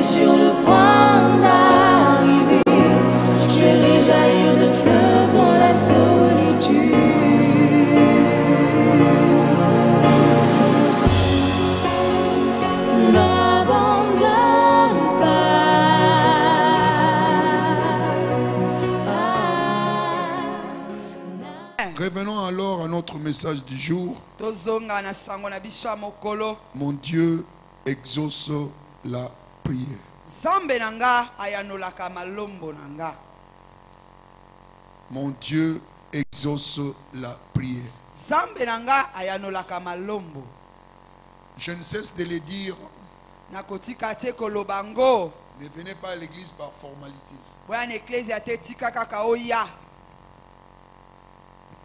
sur le point d'arriver. Je verrai jaillir de fleuves dans la solitude. N'abandonne pas. Revenons alors à notre message du jour. Mon Dieu exauce la prière. Mon Dieu exauce la prière. Je ne cesse de le dire. Ne venez pas à l'église par formalité.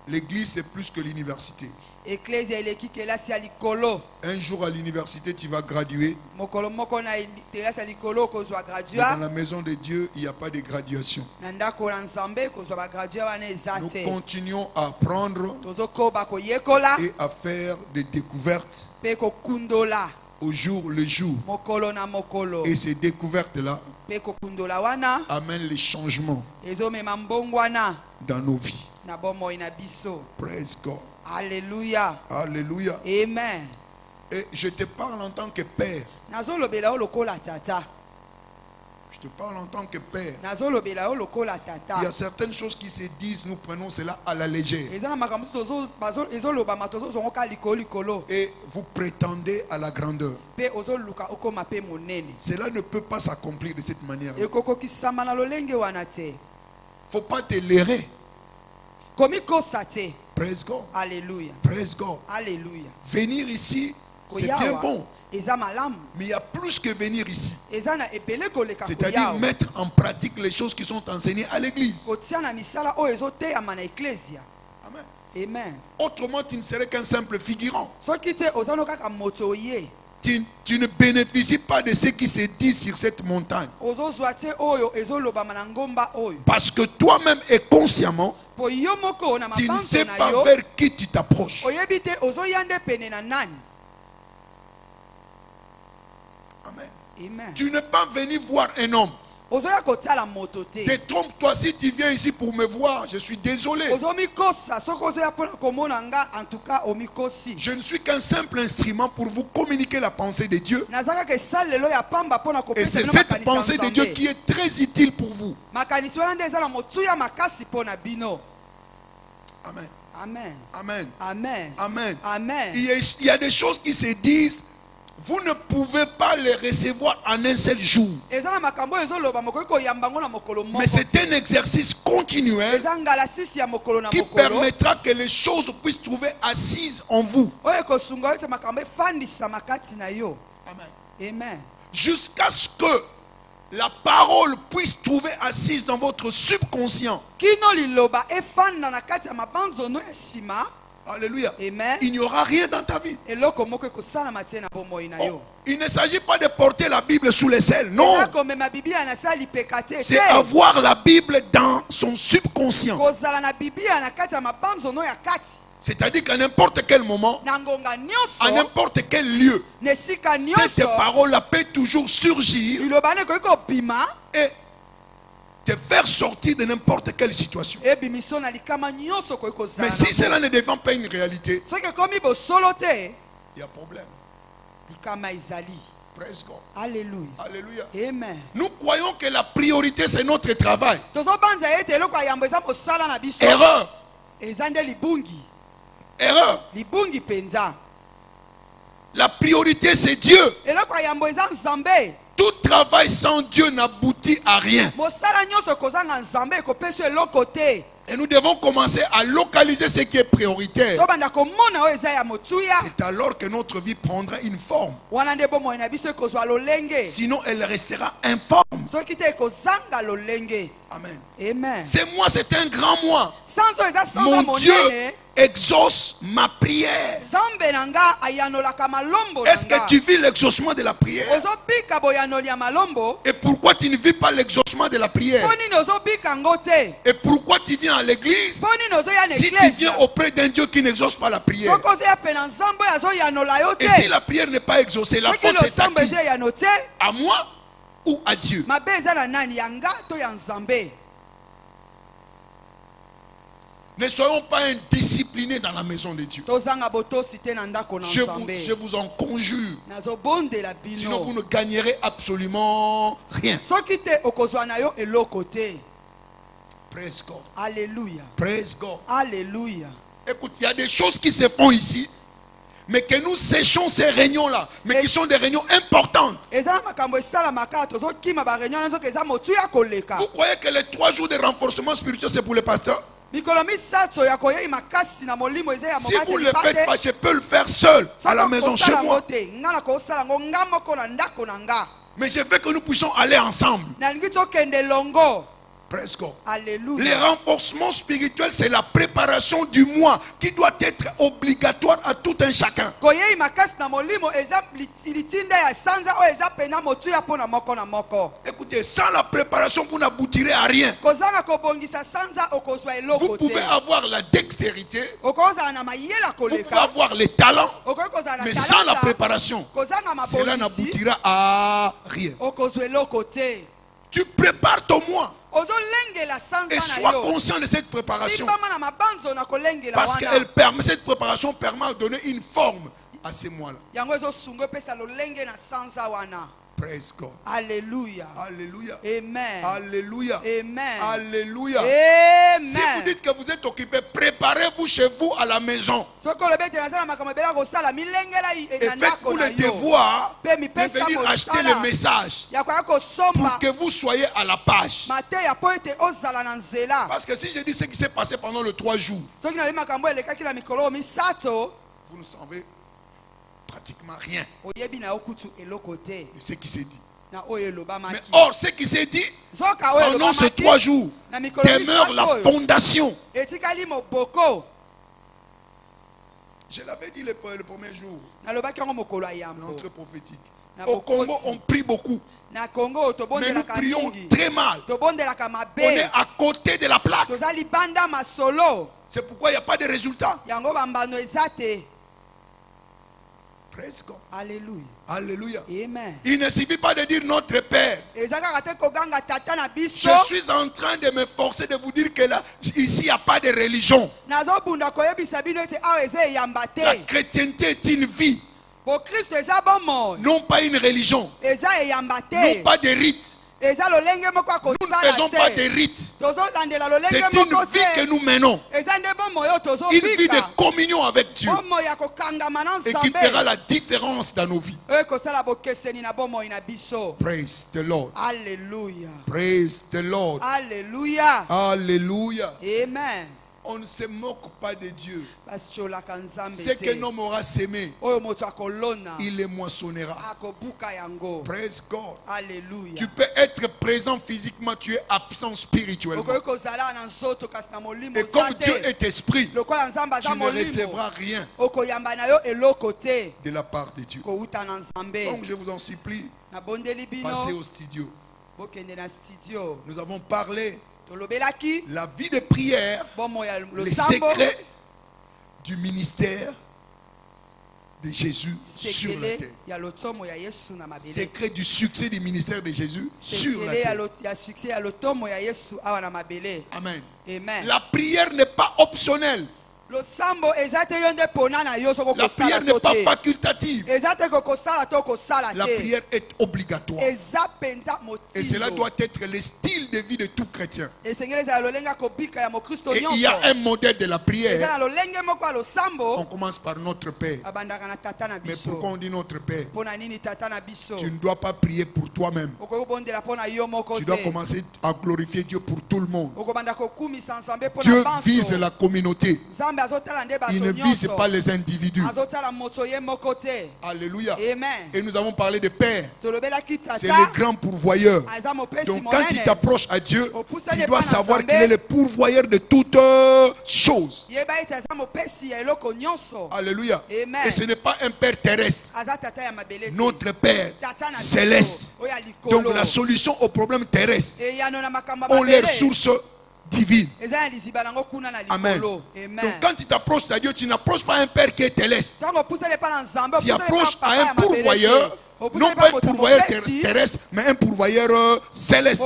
L'église c'est plus que l'université. Un jour à l'université tu vas graduer. Mais dans la maison de Dieu il n'y a pas de graduation. Nous continuons à apprendre et à faire des découvertes au jour le jour. Et ces découvertes là amènent les changements dans nos vies. Praise God. Alléluia. Alléluia. Amen. Et je te parle en tant que père. Je te parle en tant que père. Il y a certaines choses qui se disent, nous prenons cela à la légère. Et vous prétendez à la grandeur. Cela ne peut pas s'accomplir de cette manière. Il ne faut pas te leurrer. Praise God. Alléluia. Praise God. Alléluia. Venir ici, c'est bien bon. Mais il y a plus que venir ici. C'est-à-dire mettre en pratique les choses qui sont enseignées à l'église. Amen. Amen. Autrement, tu ne serais qu'un simple figurant. Tu ne bénéficies pas de ce qui se dit sur cette montagne. Parce que toi-même et consciemment, tu ne sais pas vers qui tu t'approches. Amen. Amen. Tu n'es pas venu voir un homme. Détrompe-toi, si tu viens ici pour me voir, je suis désolé. Je ne suis qu'un simple instrument pour vous communiquer la pensée de Dieu. Et c'est cette pensée de Dieu qui est très utile pour vous. Amen. Amen. Amen. Amen. Amen. Amen. Il y a des choses qui se disent. Vous ne pouvez pas les recevoir en un seul jour. Mais c'est un exercice continuel qui permettra que les choses puissent trouver assises en vous. Amen. Jusqu'à ce que la parole puisse trouver assise dans votre subconscient. Alléluia. Amen. Il n'y aura rien dans ta vie. Oh, il ne s'agit pas de porter la Bible sous les ailes. Non. C'est avoir la Bible dans son subconscient. C'est-à-dire qu'à n'importe quel moment, à n'importe quel lieu, cette parole-là peut toujours surgir et te faire sortir de n'importe quelle situation. Mais si cela ne devient pas une réalité, il y a problème. Praise God. Alléluia. Alléluia. Amen. Nous croyons que la priorité c'est notre travail. Erreur. Erreur. La priorité c'est Dieu. Tout travail sans Dieu n'aboutit à rien. Et nous devons commencer à localiser ce qui est prioritaire. C'est alors que notre vie prendra une forme. Sinon, elle restera informe. Amen. Amen. Ce mois, c'est un grand mois. Mon Dieu exauce ma prière. Est-ce que tu vis l'exaucement de la prière? Et pourquoi tu ne vis pas l'exaucement de la prière? Et pourquoi tu viens à l'église si tu viens auprès d'un Dieu qui n'exauce pas la prière? Et si la prière n'est pas exaucée, la faute c'est à qui? À moi? ou à Dieu. Ne soyons pas indisciplinés dans la maison de Dieu. Je vous en conjure. Sinon vous ne gagnerez absolument rien. Praise God. Alléluia. Praise God. Alléluia. Écoute, il y a des choses qui se font ici, mais que nous séchons ces réunions-là, mais qui sont des réunions importantes. Vous croyez que les 3 jours de renforcement spirituel, c'est pour les pasteurs? Si vous ne le faites pas, je peux le faire seul à la maison chez moi. Mais je veux que nous puissions aller ensemble. Presque. Alléluia. Les renforcements spirituels, c'est la préparation du mois qui doit être obligatoire à tout un chacun. Écoutez, sans la préparation, vous n'aboutirez à rien. Vous pouvez avoir la dextérité, vous pouvez avoir les talents, mais sans la préparation, cela n'aboutira à rien. Tu prépares ton mois et sois conscient de cette préparation, parce que cette préparation permet de donner une forme à ces mois-là. Praise God. Alléluia. Alléluia. Amen. Alléluia. Amen. Alléluia. Amen. Si vous dites que vous êtes occupé, préparez-vous chez vous à la maison. Et faites-vous le devoir de venir acheter le message pour que vous soyez à la page. Parce que si je dis ce qui s'est passé pendant les 3 jours, vous ne savez pratiquement rien de ce qui s'est dit. Mais or, ce qui s'est dit pendant ces 3 jours demeure la fondation. Je l'avais dit le premier jour, l'entrée prophétique. Au Congo, on prie beaucoup, mais nous prions très mal. On est à côté de la plaque. C'est pourquoi il n'y a pas de résultat. Praise God. Alléluia. Alléluia. Amen. Il ne suffit pas de dire notre Père. Je suis en train de me forcer de vous dire que là, ici, il n'y a pas de religion. La chrétienté est une vie. Non pas une religion. Non pas de rites. Nous ne faisons pas de rites. C'est une vie que nous menons. Une vie de communion avec Dieu. Et qui fera la différence dans nos vies. Praise the Lord. Alléluia. Praise the Lord. Alléluia. Alléluia. Amen. On ne se moque pas de Dieu. Ce qu'un homme aura sémé, il le moissonnera. Praise God. Alléluia. Tu peux être présent physiquement, tu es absent spirituellement. Et comme Dieu est esprit, tu ne recevras rien de la part de Dieu. Donc je vous en supplie, passez au studio. Nous avons parlé la vie de prière, les secrets du ministère de Jésus sur la terre. Secret du succès du ministère de Jésus sur la terre. Amen. La prière n'est pas optionnelle. La prière n'est pas facultative. La prière est obligatoire. Et cela doit être le style de vie de tout chrétien. Et il y a un modèle de la prière. On commence par notre Père. Mais pourquoi on dit notre Père? Tu ne dois pas prier pour toi-même. Tu dois commencer à glorifier Dieu pour tout le monde. Dieu vise la communauté. Il ne vise pas les individus. Alléluia. Et nous avons parlé de Père. C'est le grand pourvoyeur. Donc quand tu t'approches à Dieu, tu dois savoir qu'il est le pourvoyeur de toutes choses. Alléluia. Et ce n'est pas un Père terrestre. Notre Père céleste. Donc la solution aux problèmes terrestres ont les ressources divine. Amen. Donc quand tu t'approches à Dieu, tu n'approches pas un Père qui est céleste. Tu approches à un pourvoyeur, non pas un pourvoyeur terrestre, mais un pourvoyeur céleste.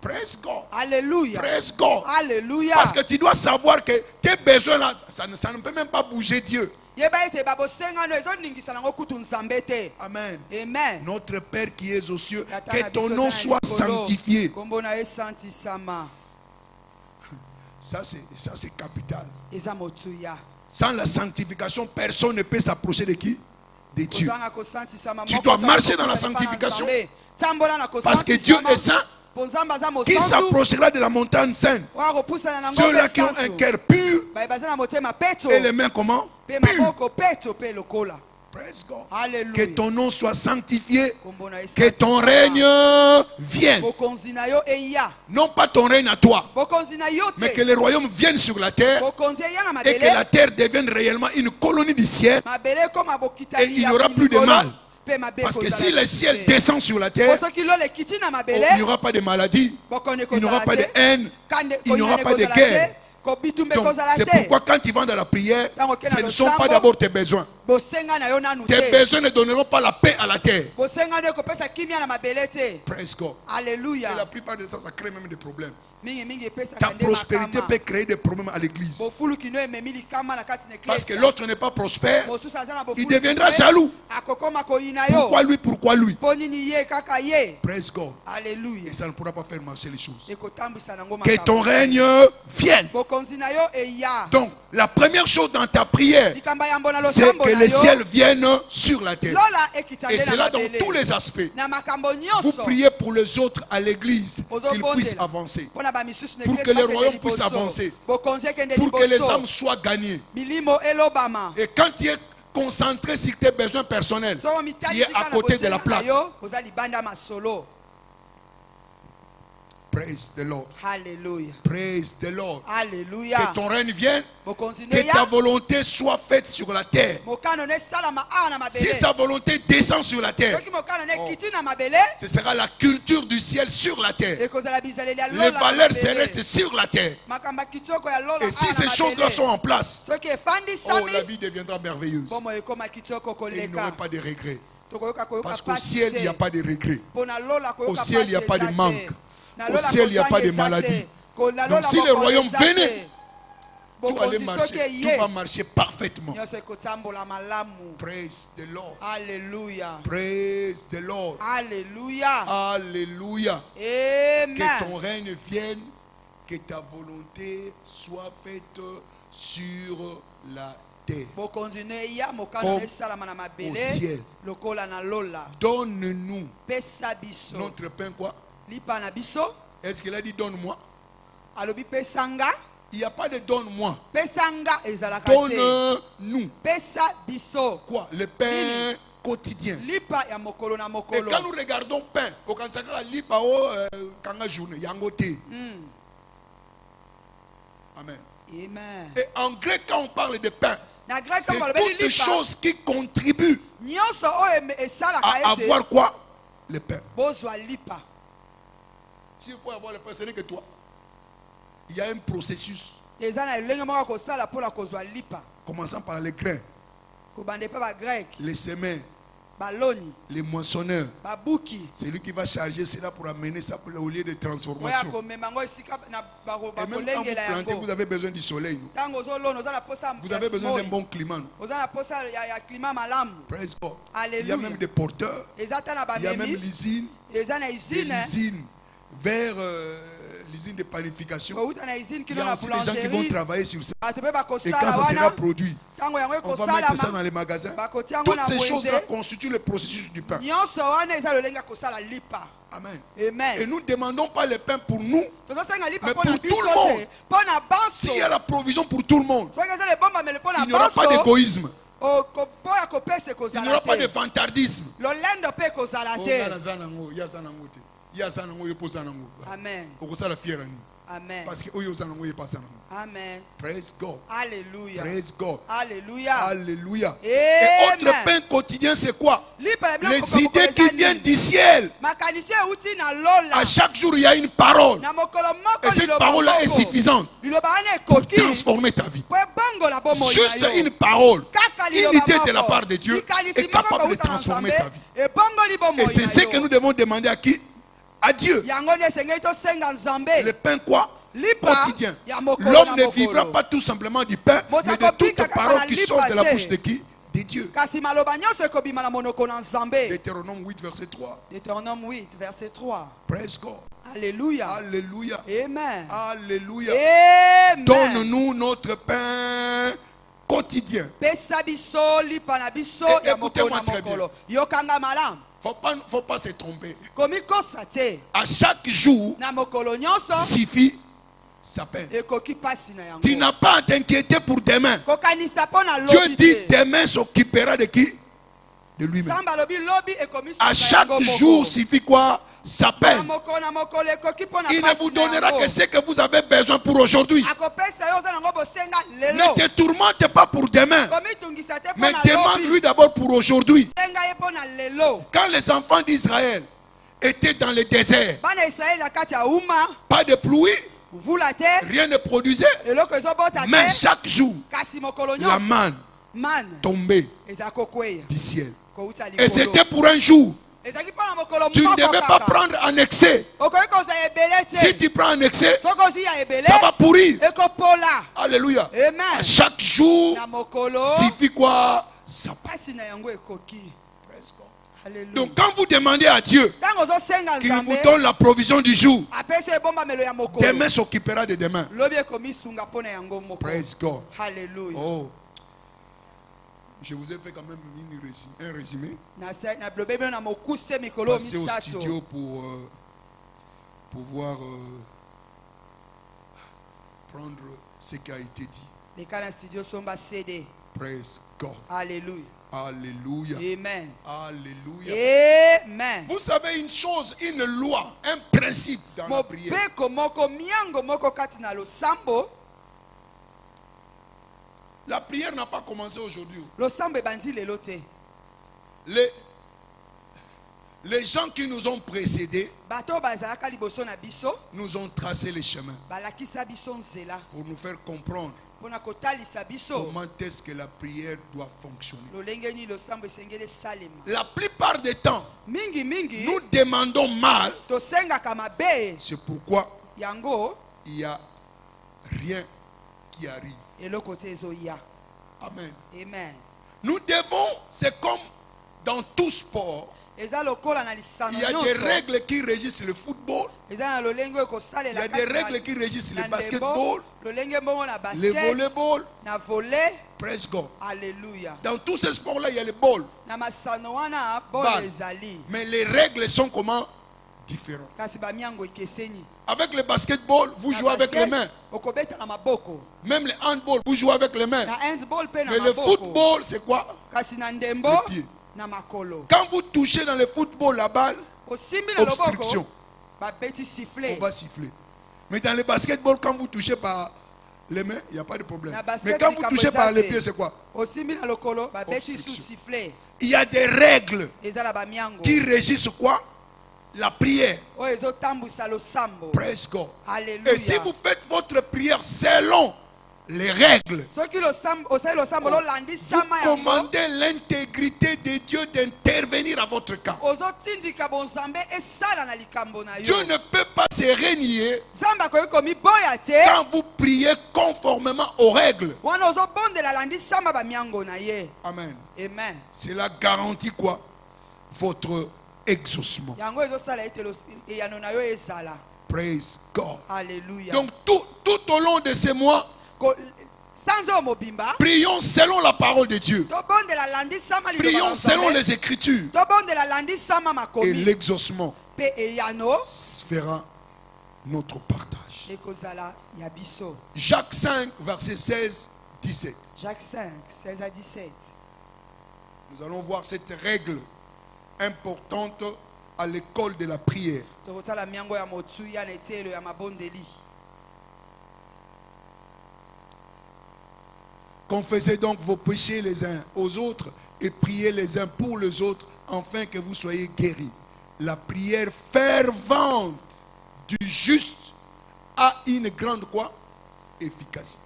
Praise God. Alléluia. Praise God. Alléluia. Parce que tu dois savoir que tes besoins là, ça ne peut même pas bouger Dieu. Amen. Amen. Notre Père qui es aux cieux, que ton nom soit sanctifié. Ça c'est capital. Sans la sanctification, personne ne peut s'approcher de qui? De Dieu. Tu dois marcher dans la sanctification. Parce que Dieu est saint. Qui s'approchera de la montagne sainte? Ceux-là qui ont un cœur pur et les mains comment? Pures. Praise God. Alléluia. Que ton nom soit sanctifié, que ton règne vienne. Non pas ton règne à toi, mais que le royaume vienne sur la terre et que la terre devienne réellement une colonie du ciel et il n'y aura plus de mal. Parce que si le ciel descend sur la terre, il n'y aura pas de maladie, il n'y aura pas de haine, il n'y aura pas de guerre. Donc c'est pourquoi quand tu vas dans la prière, ce ne sont pas d'abord tes besoins. Tes besoins ne donneront pas la paix à la terre. Praise God. Alléluia. Et la plupart de ça crée même des problèmes. Ta prospérité peut créer des problèmes à l'église. Parce que l'autre n'est pas prospère, il deviendra jaloux. Pourquoi lui? Pourquoi lui? Praise God. Alléluia. Et ça ne pourra pas faire marcher les choses. Que ton règne vienne. Donc, la première chose dans ta prière, c'est que le ciel vienne sur la terre. Et c'est là dans tous les aspects. Vous priez pour les autres à l'église, qu'ils puissent avancer. Pour que le royaume puisse avancer. Pour que les âmes soient gagnées. Et quand tu es concentré sur tes besoins personnels, tu es à côté de la plaque. Praise the Lord. Alléluia. Praise the Lord. Alléluia. Que ton règne vienne, que ta volonté soit faite sur la terre. Si sa volonté descend sur la terre, ce sera la culture du ciel sur la terre. Les valeurs célestes sur la terre. Et si ces choses-là sont en place, la vie deviendra merveilleuse. Et il n'y aura pas de regrets. Parce qu'au ciel, il n'y a pas de regrets. Au ciel, il n'y a pas de manque. Au ciel, il n'y a pas de maladie. Donc si le royaume venait, tout va marcher parfaitement. Praise the Lord. Alléluia. Praise the Lord. Alléluia. Alléluia. Amen. Que ton règne vienne, que ta volonté soit faite sur la terre. Comme au ciel. Donne-nous notre pain quoi? Est-ce qu'il a dit donne-moi? Il n'y a pas de donne-moi. Donne-nous. Quoi? Le pain quotidien. Et quand nous regardons pain, Amen. Et en grec, quand on parle de pain, c'est toutes choses qui contribuent à avoir quoi? Le pain. Si vous pouvez avoir le pain, ce n'est que toi. Il y a un processus. Commençant par les grains, les semins, les moissonneurs. C'est lui qui va charger cela pour amener ça au lieu de transformation. Et même quand vous plantez, vous avez besoin du soleil. Vous avez besoin d'un bon climat. Praise God. Il y a même des porteurs. Il y a même l'usine. L'usine vers l'usine de panification. Il y a aussi des gens qui vont travailler sur ça. Et quand ça sera produit, on va mettre ça dans les magasins. Toutes ces choses-là constituent le processus du pain. Amen. Et nous ne demandons pas le pain pour nous, mais pour tout le monde. S'il y a la provision pour tout le monde, il n'y aura pas d'égoïsme. Il n'y aura pas de vantardisme. Amen. Amen. Parce que Amen. Praise God. Alléluia. Praise God. Alléluia. Alléluia. Amen. Et autre pain quotidien, c'est quoi? Les idées qui viennent du ciel. ciel. À chaque jour, il y a une parole. Et cette parole-là est suffisante pour transformer ta vie. Juste une parole, une idée de la part de Dieu est capable de transformer ta vie. Et c'est ce que nous devons demander à qui? À Dieu. Le pain quoi? Quotidien. L'homme ne vivra pas tout simplement du pain, mais de toutes paroles qui sortent de la bouche de qui? De Dieu. Deutéronome 8, verset 3. Deutéronome 8, verset 3. Praise God. Alléluia. Alléluia. Amen. Alléluia. Amen. Donne-nous notre pain quotidien. Écoutez-moi très bien. Faut pas se tromper. À chaque jour suffit sa peine. Tu n'as pas à t'inquiéter pour demain. Dieu dit demain s'occupera de qui? De lui-même. À chaque jour suffit quoi? Sa peine. Il ne vous donnera que ce que vous avez besoin pour aujourd'hui. Ne te tourmente pas pour demain, mais demande-lui d'abord pour aujourd'hui. Quand les enfants d'Israël étaient dans le désert, pas de pluie, rien ne produisait, mais chaque jour la manne tombait du ciel. Et c'était pour un jour. Tu ne devais pas prendre en excès. Si tu prends en excès, ça va pourrir. Alléluia. À chaque jour suffit quoi? Ça passe. Donc quand vous demandez à Dieu qu'il vous donne la provision du jour, demain s'occupera de demain. Praise God. Oh. Je vous ai fait quand même un résumé. Passez au studio pour pouvoir prendre ce qui a été dit. Praise God. Alléluia. Alléluia. Amen. Alléluia. Amen. Vous savez une chose, une loi, un principe dans la prière. La prière n'a pas commencé aujourd'hui. Les gens qui nous ont précédés nous ont tracé les chemins pour nous faire comprendre comment est-ce que la prière doit fonctionner. La plupart des temps, nous demandons mal. C'est pourquoi il n'y a rien qui arrive. Amen. Amen. Nous devons, c'est comme dans tout sport, il y a des règles qui régissent le football, il y a des règles qui régissent le basketball, le volleyball. Praise God. Alléluia. Dans tous ces sports-là, il y a le ball. Mais les règles sont comment? Différentes. Avec le basketball, vous jouez avec les mains. Même le handball, vous jouez avec les mains. Mais le football, c'est quoi? Le pied. Quand vous touchez dans le football la balle, obstruction, on va siffler. Mais dans le basketball, quand vous touchez par les mains, il n'y a pas de problème. Mais quand vous touchez par les pieds, c'est quoi? Obstruction. Il y a des règles qui régissent quoi? La prière. Praise God. Alléluia. Et si vous faites votre prière selon les règles, vous commandez l'intégrité de Dieu d'intervenir à votre camp. Dieu ne peut pas se renier quand vous priez conformément aux règles. Amen. Amen. Cela garantit quoi? Votre exaucement. Praise God. Alléluia. Donc tout au long de ces mois, prions selon la parole de Dieu. Prions selon les Écritures. Et l'exaucement fera notre partage. Jacques 5, verset 16, 17. Jacques 5, 16 à 17. Nous allons voir cette règle importante à l'école de la prière. Confessez donc vos péchés les uns aux autres et priez les uns pour les autres afin que vous soyez guéris. La prière fervente du juste a une grande quoi? Efficacité.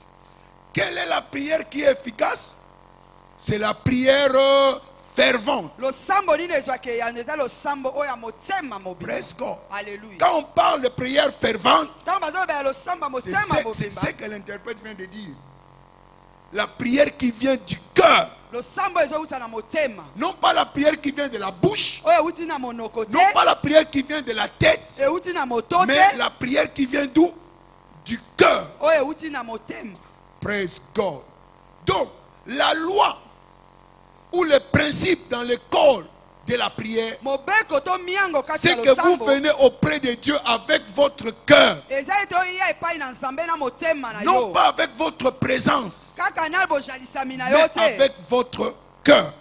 Quelle est la prière qui est efficace? C'est la prière fervente. Praise God. Alléluia. Quand on parle de prière fervente, c'est ce que l'interprète vient de dire. La prière qui vient du cœur. Non pas la prière qui vient de la bouche. Non pas la prière qui vient de la tête. Mais la prière qui vient d'où? Du cœur. Praise God. Donc, la loi ou le principe dans l'école de la prière, c'est que vous venez auprès de Dieu avec votre cœur. Non pas avec votre présence, mais avec votre cœur.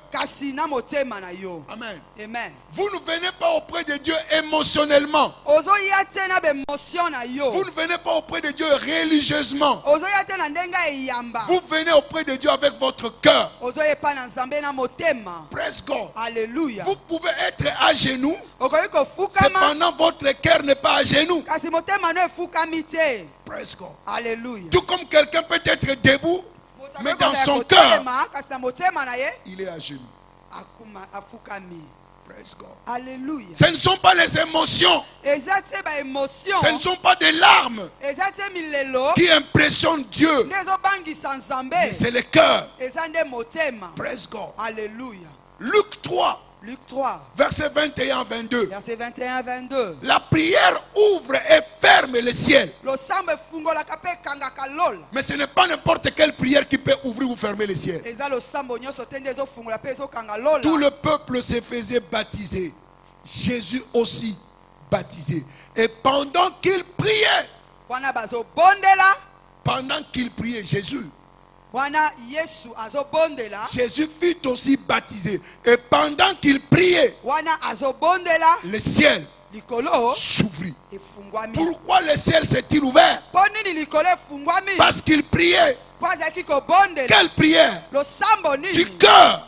Amen. Amen. Vous ne venez pas auprès de Dieu émotionnellement. Vous ne venez pas auprès de Dieu religieusement. Vous venez auprès de Dieu avec votre cœur. Praise God. Alléluia. Vous pouvez être à genoux, cependant votre cœur n'est pas à genoux. Praise God. Alléluia. Tout comme quelqu'un peut être debout, mais dans son cœur, il est à genoux. Praise God. Alléluia. Ce ne sont pas les émotions, ce ne sont pas des larmes qui impressionnent Dieu, mais c'est le cœur. Praise God. Alléluia. Luc 3, Luc 3, verset 21 à 22. verset 21 à 22. La prière ouvre et ferme le ciel. Mais ce n'est pas n'importe quelle prière qui peut ouvrir ou fermer le ciel. Tout le peuple se faisait baptiser. Jésus aussi baptisé. Et pendant qu'il priait, Jésus fut aussi baptisé. Et pendant qu'il priait, le ciel s'ouvrit. Pourquoi le ciel s'est-il ouvert? Parce qu'il priait. Quelle prière? Du cœur.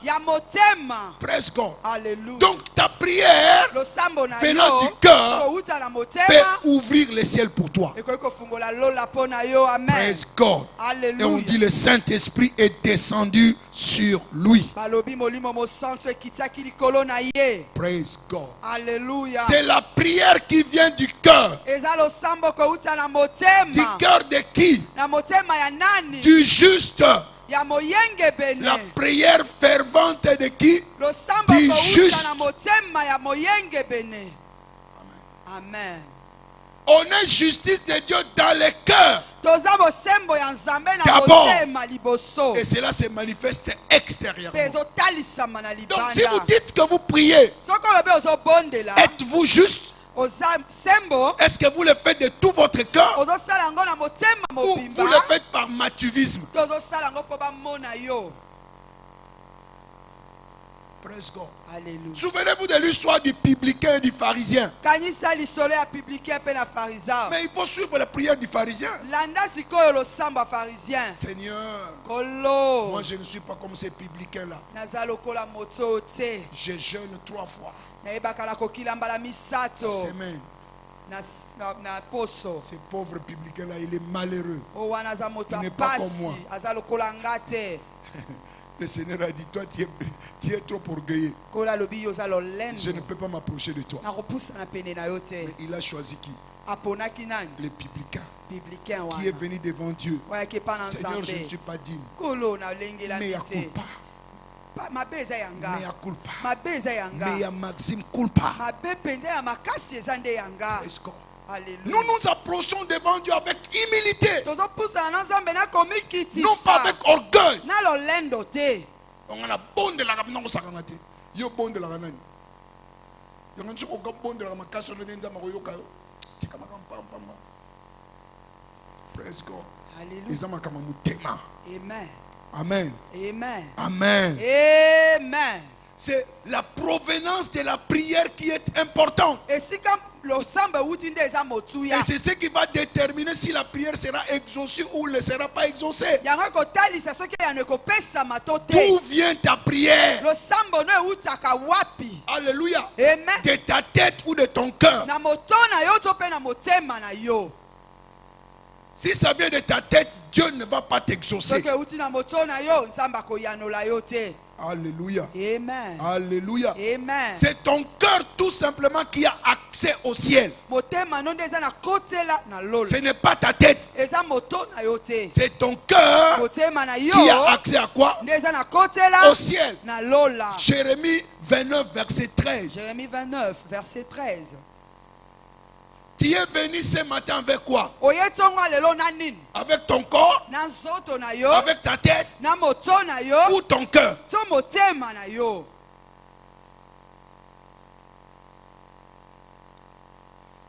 Praise God. Alléluia. Donc ta prière venant du cœur peut ouvrir le ciel pour toi. Praise God. Et on dit le Saint-Esprit est descendu sur lui. Praise God. Alléluia. C'est la prière qui vient du cœur. Du cœur de qui? Du juste. La prière fervente de qui? Du juste. Amen. On est justice de Dieu dans le cœur. D'abord. Et cela se manifeste extérieurement. Donc si vous dites que vous priez, êtes-vous juste? Est-ce que vous le faites de tout votre cœur? Ou vous le faites par matuvisme? Praise God. Alléluia. Souvenez-vous de l'histoire du publicain et du pharisien. Mais il faut suivre la prière du pharisien. Seigneur, moi je ne suis pas comme ces publicains-là. Je jeûne 3 fois. Semaine. Ce pauvre publicain-là, il est malheureux. Il n'est pas comme moi. Le Seigneur a dit, toi tu es trop orgueilleux. Je ne peux pas m'approcher de toi. Mais il a choisi qui? Le publicain. Qui est venu devant Dieu. Seigneur, je ne suis pas digne. Mais il a culpa. Mea culpa. Mea maxime culpa. Praise God. Nous nous approchons devant Dieu avec humilité. Non pas avec orgueil. On a bon de la ramena au sakanate. Yo bon de la ramena. Yo nganso ko bon de la makaso le nenza makoyo kayo. Tika makam pam. Praise God. Alléluia. Ezama kama mutema. Amen. Amen. Amen. Amen. Amen. c'est la provenance de la prière qui est importante. Et c'est ce qui va déterminer si la prière sera exaucée ou ne sera pas exaucée. D'où vient ta prière? Alléluia. De ta tête ou de ton cœur? Si ça vient de ta tête, Dieu ne va pas t'exaucer. Alléluia. Amen. Alléluia. Amen. C'est ton cœur tout simplement qui a accès au ciel. Ce n'est pas ta tête. C'est ton cœur qui a accès à quoi? Au ciel. Jérémie 29, verset 13. Jérémie 29, verset 13. Tu es venu ce matin avec quoi? Avec ton corps? Avec ta tête? Ou ton cœur?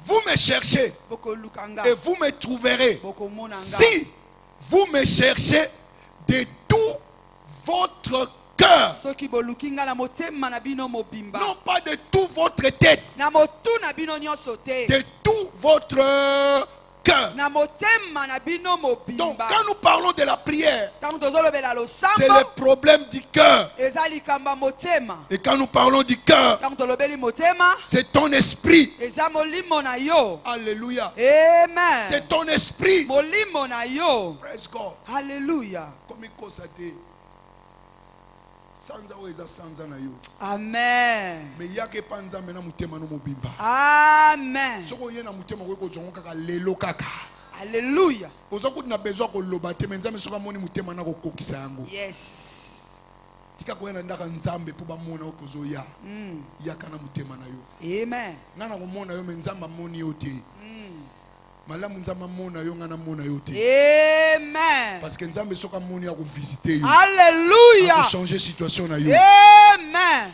Vous me cherchez et vous me trouverez si vous me cherchez de tout votre cœur. Non pas de toute votre tête. De tout votre cœur. Donc quand nous parlons de la prière, c'est le problème du cœur. Et quand nous parlons du cœur, c'est ton esprit. Alléluia. Amen. C'est ton esprit. Praise God. Alléluia. Amen. Amen. Alléluia. Yes. Amen. Amen. Parce que nous avons visiter. Alléluia. Changer situation. Amen.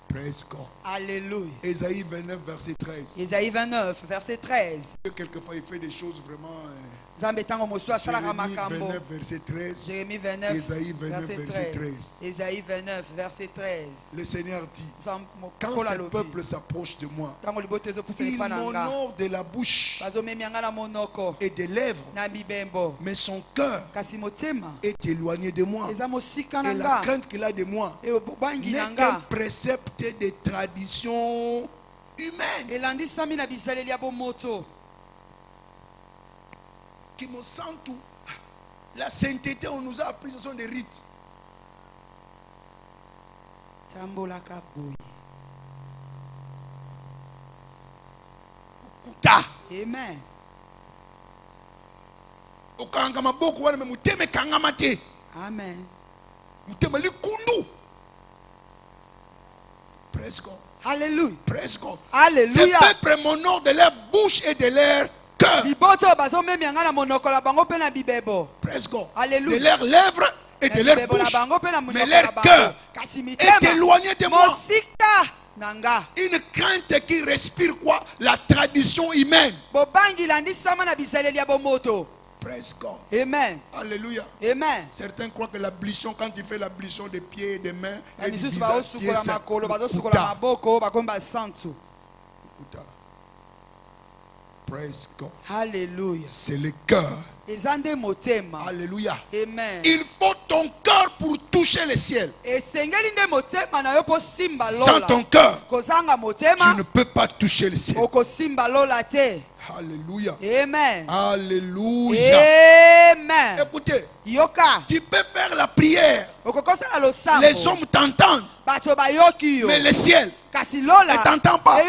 Praise God. Alléluia. Ésaïe 29, verset 13. Ésaïe 29, verset 13. Quelquefois, il fait des choses vraiment. Jérémie 29, verset 13. Jérémie 29, Ésaïe 29, verset 13. Ésaïe 29, verset 13. Le Seigneur dit, quand ce peuple s'approche de moi, il m'honore de la bouche et des lèvres, mais son cœur est éloigné de moi. Et la crainte qu'il a de moi n'est qu'un précepte de tradition humaine. Qui me sent tout. La sainteté, on nous a appris, ce sont des rites. Amen. Amen. Praise God. Alléluia. Praise God. Alléluia. Ce peuple m'honore de leur bouche et de leur cœur. Praise God. Alléluia. De leurs lèvres et de leur bouche. Mais leur cœur est éloigné de moi. Une crainte qui respire quoi? La tradition humaine. Praise God. Amen. Alléluia. Amen. Certains croient que l'ablution, quand tu fais l'ablution des pieds et des mains, et du visage, praise God. Alléluia. C'est le cœur. Alléluia. Amen. Il faut ton cœur pour toucher le ciel. Sans ton cœur, tu ne peux pas toucher le ciel. Alléluia. Amen. Alléluia. Amen. Écoutez, Yoka. Tu peux faire la prière. Les hommes t'entendent. Mais le ciel ne t'entend pas.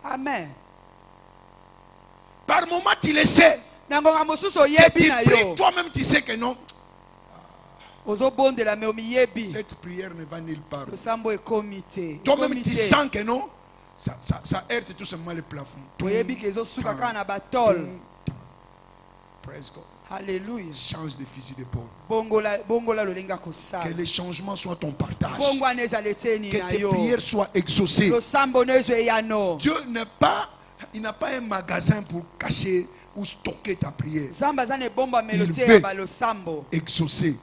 Amen. Par moment, tu le sais. Et tu pries, toi-même, tu sais que non. Cette prière ne va nulle part. Toi-même, tu sens que non. Ça heurte tout simplement le plafond. Praise God. Alléluia. Change de fusil d'épaule. Que les changements soient ton partage. Que tes prières soient exaucées. Dieu n'est pas, il n'a pas un magasin pour cacher ou stocker ta prière. Il veut exaucer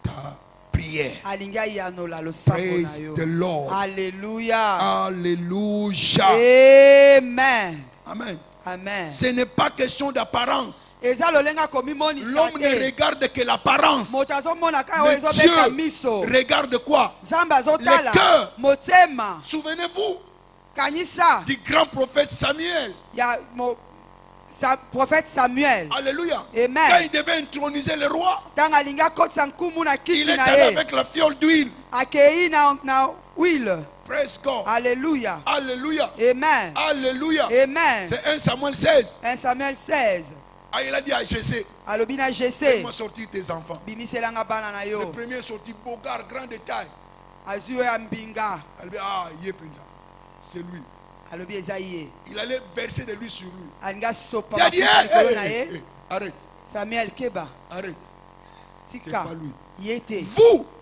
ta prière. prière. Praise the Lord. Alléluia. Alléluia. Amen. Amen. Amen. Ce n'est pas question d'apparence. L'homme ne regarde que l'apparence. Mais Dieu regarde quoi? Le cœur. Souvenez-vous du grand prophète Samuel. Prophète Samuel. Alléluia. Amen. Quand il devait introniser le roi, il était avec la fiole d'huile. Praise God. Alléluia. Alléluia. Amen. Alléluia. Amen. C'est 1 Samuel 16. 1 Samuel 16. Ah, il a dit à Jessé, fais-moi sortir tes enfants. Le premier est sorti, Bogart, grand détail. Il a dit, ah, c'est lui. Il allait verser de l'huile sur lui. Il a dit, arrête. Samuel Keba. Arrête. C'est pas lui.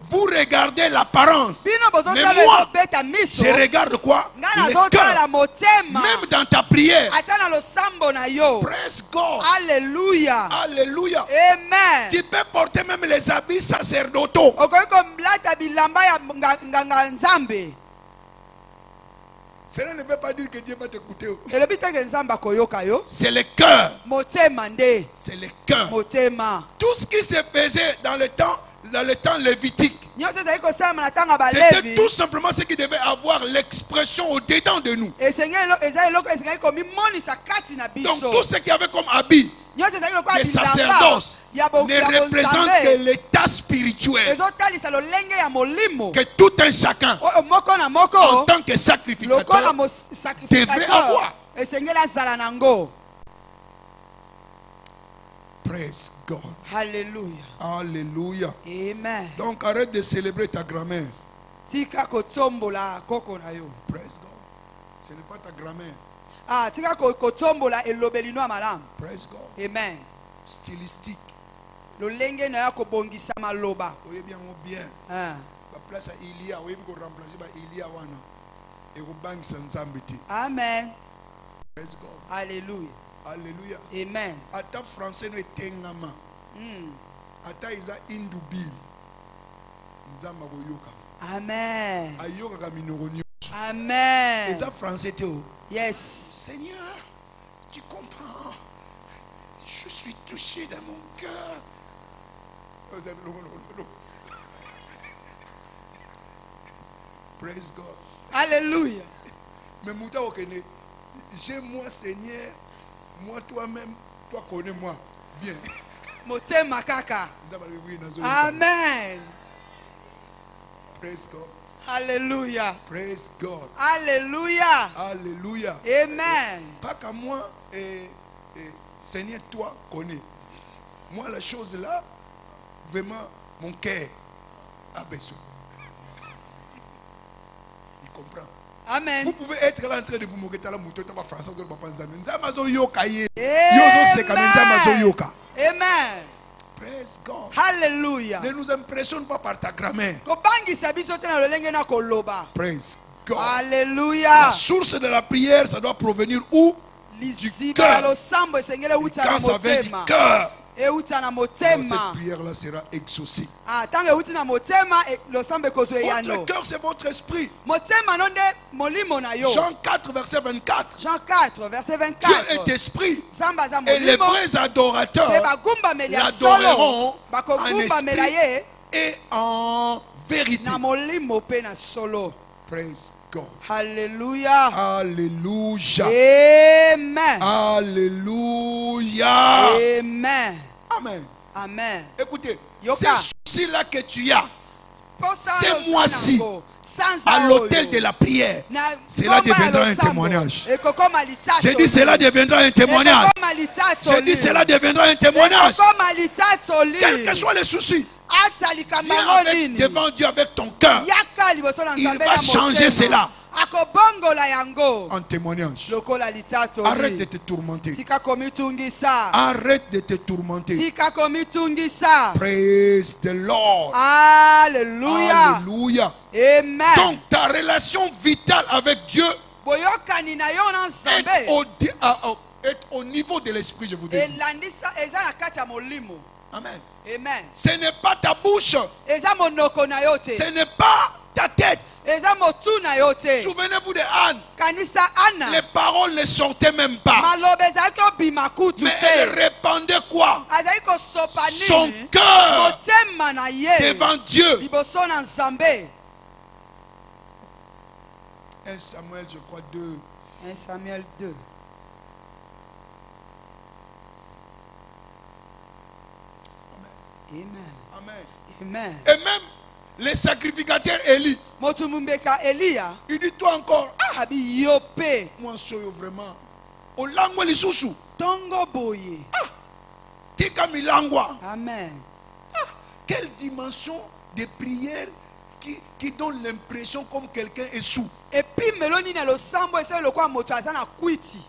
Vous regardez l'apparence. Mais moi, je regarde quoi? Le cœur. Même dans ta prière. Praise God. Alléluia. Alléluia. Amen. Tu peux porter même les habits sacerdotaux. Cela ne veut pas dire que Dieu va t'écouter. C'est le cœur. C'est le cœur. Tout ce qui se faisait dans le temps lévitique, c'était tout simplement ce qui devait avoir l'expression au-dedans de nous. Donc tout ce qu'il y avait comme habit de sacerdoce ne représente que l'état spirituel que tout un chacun en tant que sacrificateur devrait avoir. Praise God. Alléluia. Alléluia. Amen. Donc arrête de célébrer ta grand-mère. Praise God. Ce n'est pas ta grand-mère. Praise God. Amen. Stylistique. Bien bien. La place à Ilia, oui, pour remplacer Ilia wana. Et au bank sans ambiti. Amen. Praise God. Alléluia. Alléluia. Amen. Ata français no etengama. Ata isa indubil. Nzamba koyoka. Amen. Ayoka ka minoko nyonso. Amen. Isa français teo. Yes. Seigneur, tu comprends. Je suis touché dans mon cœur. Praise God. Alléluia. Mais Mouta Okene, j'ai moi Seigneur, moi toi-même, toi connais-moi bien. Motema kaka. Amen. Praise God. Alléluia. Praise God. Alléluia. Alléluia. Amen. Pas qu'à moi, Seigneur, toi connais. Moi, la chose là, vraiment, mon cœur a besoin. Il comprend. Amen. Vous pouvez être là en train de vous moquer de la moto, de la française, de la panzamine. Amen. Praise God. Hallelujah. Ne nous impressionne pas par ta grammaire. Praise God. Alléluia. La source de la prière, ça doit provenir où? Du cœur. Quand ça vient du cœur, cette prière-là sera exaucée. Votre cœur, c'est votre esprit. Jean 4, verset 24. Jean 4, verset 24. Dieu est esprit. Et les vrais adorateurs l'adoreront en esprit et en vérité. Praise God. Alléluia. Alléluia. Amen. Alléluia. Amen. Amen. Amen. Écoutez, ces soucis-là que tu as, ces mois-ci, à l'autel de la prière, cela deviendra un témoignage. J'ai dit cela deviendra un témoignage. J'ai dit cela deviendra un témoignage. Quels que soient les soucis, viens devant Dieu avec ton cœur. Il va changer cela en témoignage. Arrête de te tourmenter. Arrête de te tourmenter. Praise the Lord. Alléluia. Alléluia. Amen. Donc ta relation vitale avec Dieu est au niveau de l'esprit, je vous dis. Amen. Amen. Ce n'est pas ta bouche. Ce n'est pas ta tête. Souvenez-vous de Anne. Les paroles ne sortaient même pas. Mais elle répandait quoi? Son cœur devant Dieu. 1 Samuel, je crois, 2. 1 Samuel 2. Amen. Amen. Amen. Et même les sacrificateurs Élie. Il dit toi encore. Ah, moi je suis vraiment. Au langue lisusu. Ah, tika milangwa. Amen. Ah, quelle dimension de prière qui donne l'impression comme quelqu'un est sous. Et puis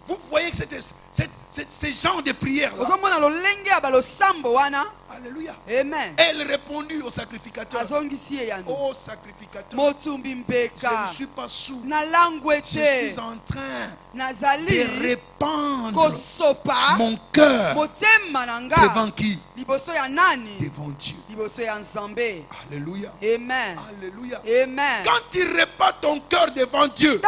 vous voyez que c'est ce genre de prière là. Alléluia. Amen. Elle répondit au sacrificateur. Oh sacrificateur, je ne suis pas sous. Je suis en train de répandre mon cœur devant qui? Devant Dieu. Alléluia. Amen. Alléluia. Amen. Quand tu répand ton cœur devant Dieu,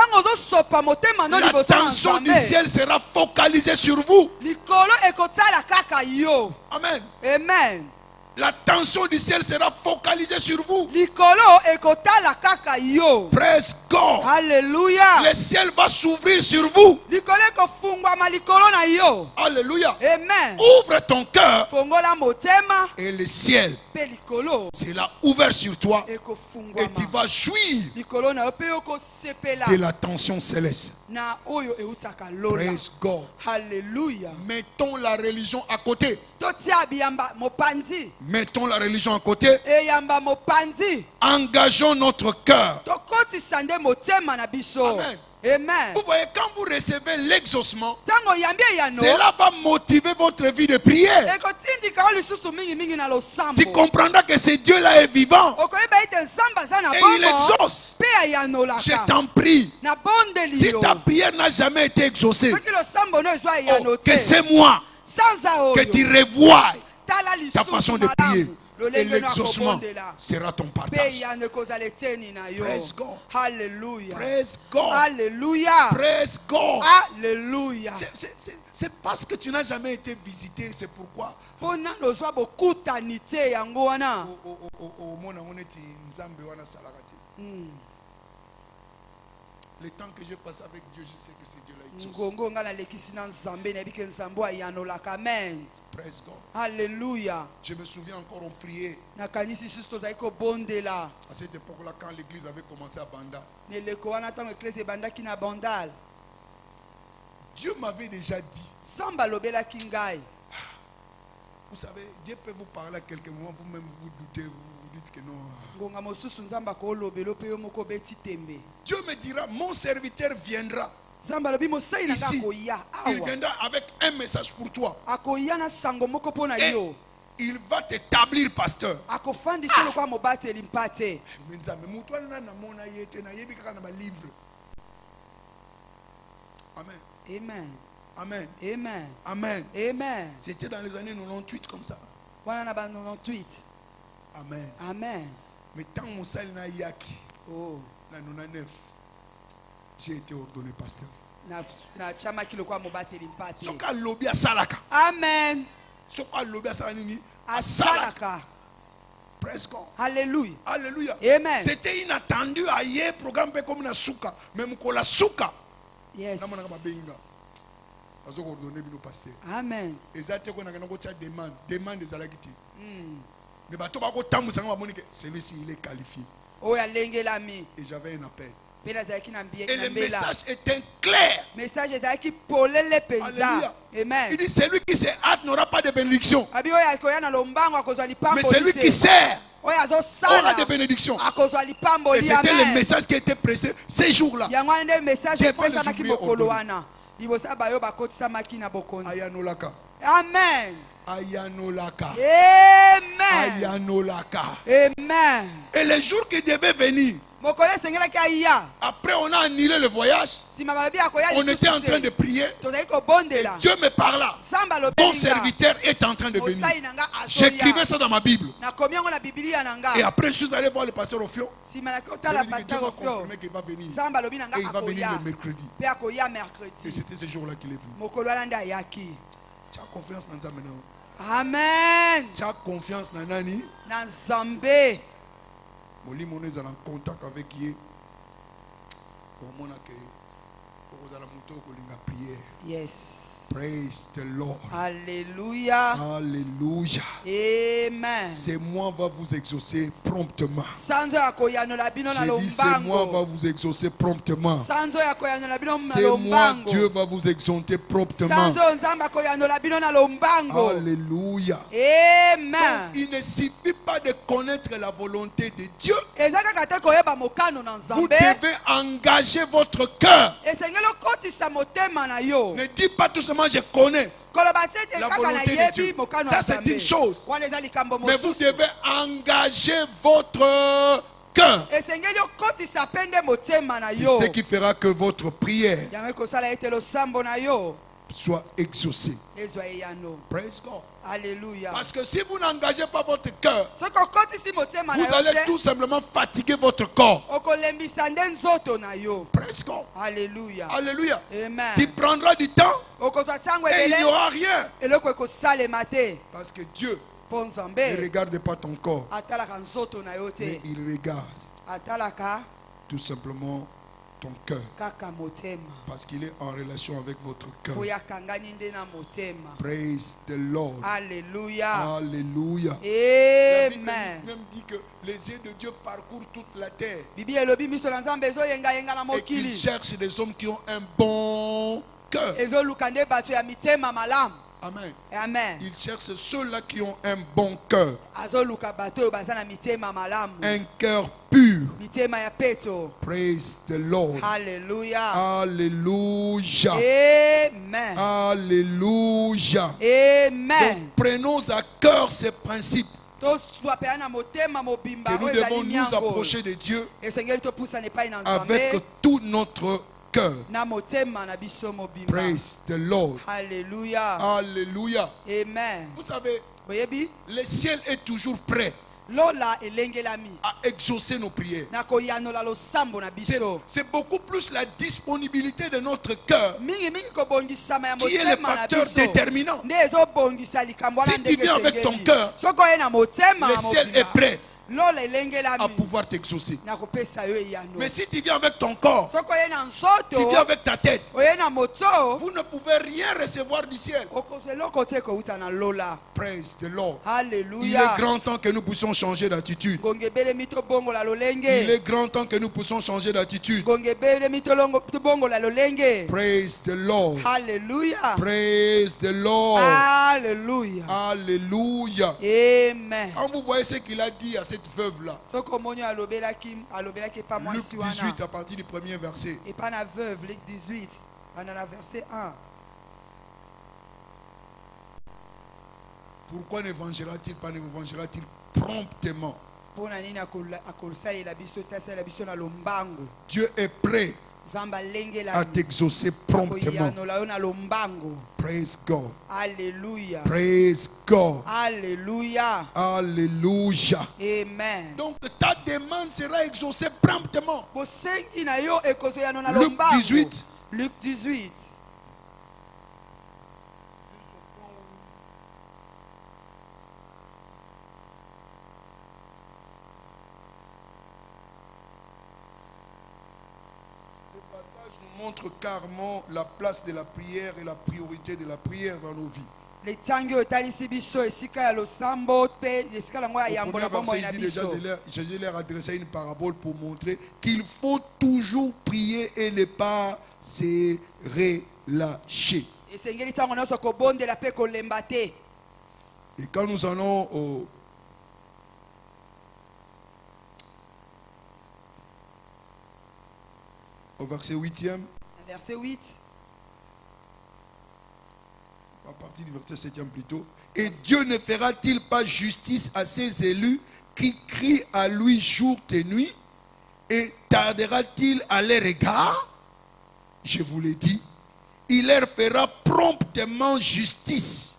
l'attention du ciel sera focalisée sur vous. Amen. Amen. L'attention du ciel sera focalisée sur vous. Praise God. Alléluia. Le ciel va s'ouvrir sur vous. Alléluia. Amen. Ouvre ton cœur et le ciel sera ouvert sur toi et tu vas jouir de l'attention céleste. Praise God. Alléluia. Mettons la religion à côté. Mettons la religion à côté. Engageons notre cœur. Amen. Amen. Vous voyez, quand vous recevez l'exaucement, cela va motiver votre vie de prière. Tu comprendras que ce Dieu-là est vivant et il exauce. Je t'en prie, si ta prière n'a jamais été exaucée, que c'est moi que tu revoies ta façon de prier. Et l'exaucement sera ton partage. Praise God. Alléluia. Praise God. Alléluia. Praise God. Alléluia. C'est parce que tu n'as jamais été visité, c'est pourquoi. Le temps que j'ai passé avec Dieu, je sais que c'est Dieu là. Praise God. Alléluia. Je me souviens encore, on priait. À cette époque-là, quand l'église avait commencé à Bandal, Dieu m'avait déjà dit. Vous savez, Dieu peut vous parler à quelques moments, vous-même vous doutez, vous dites que non. Dieu me dira, mon serviteur viendra ici. Il viendra avec un message pour toi. Et il va t'établir pasteur. Amen. Amen. Amen. Amen. Amen. Amen. C'était dans les années 98 comme ça. 98. Amen. Amen. Mais tant mon sal na yaki. Oh. Na 99. J'ai été ordonné pasteur. Soka lobi a salaka. Amen. Soka lobi a salani. A salaka. Praise God. Alléluia. Alléluia. Amen. C'était inattendu ailleurs programme comme na souka, même ko la souka. Yes. Amen. Demande des alagiti. Mais celui-ci il est qualifié. Et j'avais un appel. Et le message était clair. Alléluia. Amen. Il dit celui qui se hâte n'aura pas de bénédiction. Mais celui qui sert aura des bénédictions. Et c'était le message qui était pressé ces jours-là. Ayanolaka. Amen. Ayanolaka. Amen. Ayanolaka. Amen. Et le jour qui devait venir, Après, on a annulé le voyage. On était en train de prier. Et Dieu me parla. Ton serviteur est en train de venir. J'écrivais ça dans ma Bible. Et après, je suis allé voir le pasteur Ophion. Dieu m'a confirmé qu'il va venir. Et il va venir le mercredi. Et c'était ce jour-là qu'il est venu. Tu as confiance dans ça maintenant. Amen. Tu as confiance dans Nani. Nzambe. Moli mon est en contact avec lui. Comment on a que vous allez monter au linga prière. Yes. Praise the Lord. Alléluia. Alléluia. Amen. C'est moi va vous exaucer promptement. J'ai dit c'est moi va vous exaucer promptement. C'est moi Dieu va vous exaucer promptement. Alléluia. Amen. Donc, il ne suffit pas de connaître la volonté de Dieu. Vous devez engager votre cœur. Ne dites pas tout simplement je connais la volonté de Dieu. Ça c'est une chose. Mais vous devez engager votre cœur. C'est ce qui fera que votre prière soit exaucée. Praise God. Alléluia. Parce que si vous n'engagez pas votre cœur, vous allez tout simplement fatiguer votre corps. Praise God. Alléluia. Alléluia. Amen. Tu prendras du temps et il n'y aura rien. Parce que Dieu ne regarde pas ton corps, mais il regarde tout simplement ton cœur. Parce qu'il est en relation avec votre cœur. Praise the Lord. Alléluia. Alléluia. Amen. Même dit que les yeux de Dieu parcourent toute la terre. Et qu'il cherche des hommes qui ont un bon cœur. Amen. Amen. Il cherche ceux-là qui ont un bon cœur. Un cœur pur. Praise the Lord. Alléluia. Alléluia. Amen. Alléluia. Amen. Donc, prenons à cœur ces principes. Que nous devons nous approcher de Dieu avec tout notre cœur. Praise the Lord. Alléluia. Alléluia. Amen. Vous savez, le ciel est toujours prêt à exaucer nos prières. C'est beaucoup plus la disponibilité de notre cœur qui est le facteur déterminant. Si tu viens avec ton cœur, le ciel est prêt à pouvoir t'exaucer. Mais si tu viens avec ton corps, tu viens avec ta tête, vous ne pouvez rien recevoir du ciel. Praise the Lord. Il est grand temps que nous puissions changer d'attitude. Il est grand temps que nous puissions changer d'attitude. Praise the Lord. Alléluia. Praise the Lord. Alléluia. Alléluia. Amen. Quand vous voyez ce qu'il a dit à cette veuve-là, Luc 18 à partir du premier verset. Et pas la veuve, Luc 18, verset 1. Pourquoi n'évangélera-t-il pas, n'évangélera-t-il promptement? Dieu est prêt à t'exaucer promptement. Praise God. Alléluia. Praise God. Alléluia. Alléluia. Amen. Donc ta demande sera exaucée promptement. Luc 18. Luc 18. Montre carrément la place de la prière et la priorité de la prière dans nos vies. Au premier verset, il dit déjà, Jésus leur adressait une parabole pour montrer qu'il faut toujours prier et ne pas se relâcher. Et quand nous allons au verset 8e, verset 8, à partir du verset 7e plutôt. Et Dieu ne fera-t-il pas justice à ses élus qui crient à lui jour et nuit? Et tardera-t-il à leur égard? Je vous l'ai dit. Il leur fera promptement justice.